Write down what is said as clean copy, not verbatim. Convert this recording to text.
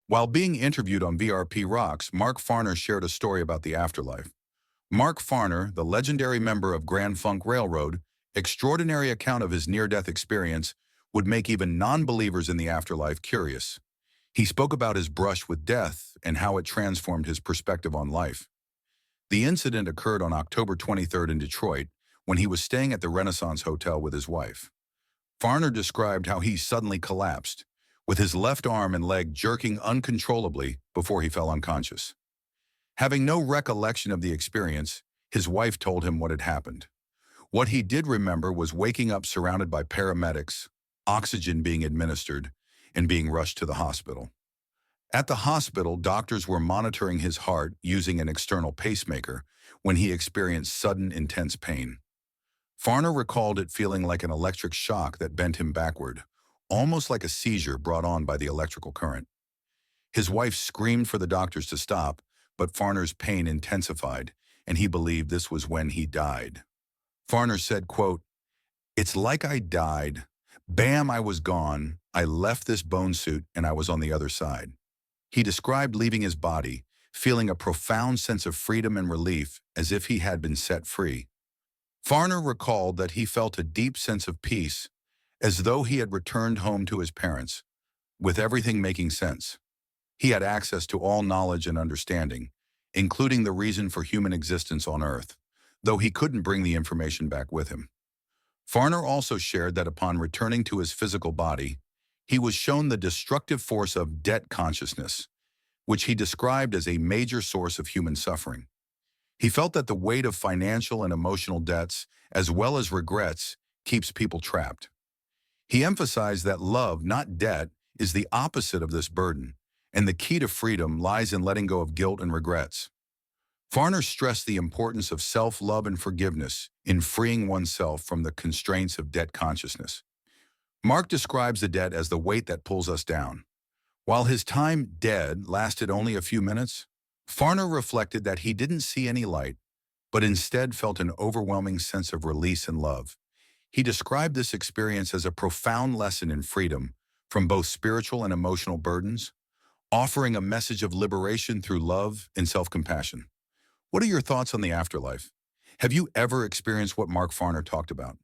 While being interviewed on VRP Rocks, Mark Farner shared a story about the afterlife. Mark Farner, the legendary member of Grand Funk Railroad, extraordinary account of his near-death experience would make even non-believers in the afterlife curious. He spoke about his brush with death and how it transformed his perspective on life. The incident occurred on October 23rd in Detroit when he was staying at the Renaissance Hotel with his wife. Farner described how he suddenly collapsed, with his left arm and leg jerking uncontrollably before he fell unconscious. Having no recollection of the experience, his wife told him what had happened. What he did remember was waking up surrounded by paramedics, oxygen being administered, and being rushed to the hospital. At the hospital, doctors were monitoring his heart using an external pacemaker when he experienced sudden, intense pain. Farner recalled it feeling like an electric shock that bent him backward, almost like a seizure brought on by the electrical current. His wife screamed for the doctors to stop, but Farner's pain intensified, and he believed this was when he died. Farner said, quote, "It's like I died. Bam, I was gone. I left this bone suit and I was on the other side." He described leaving his body, feeling a profound sense of freedom and relief as if he had been set free. Farner recalled that he felt a deep sense of peace, as though he had returned home to his parents, with everything making sense. He had access to all knowledge and understanding, including the reason for human existence on Earth, though he couldn't bring the information back with him. Farner also shared that upon returning to his physical body, he was shown the destructive force of debt consciousness, which he described as a major source of human suffering. He felt that the weight of financial and emotional debts, as well as regrets, keeps people trapped. He emphasized that love, not debt, is the opposite of this burden, and the key to freedom lies in letting go of guilt and regrets. Farner stressed the importance of self-love and forgiveness in freeing oneself from the constraints of debt consciousness. Mark describes the debt as the weight that pulls us down. While his time dead lasted only a few minutes, Farner reflected that he didn't see any light, but instead felt an overwhelming sense of release and love. He described this experience as a profound lesson in freedom from both spiritual and emotional burdens, offering a message of liberation through love and self-compassion. What are your thoughts on the afterlife? Have you ever experienced what Mark Farner talked about?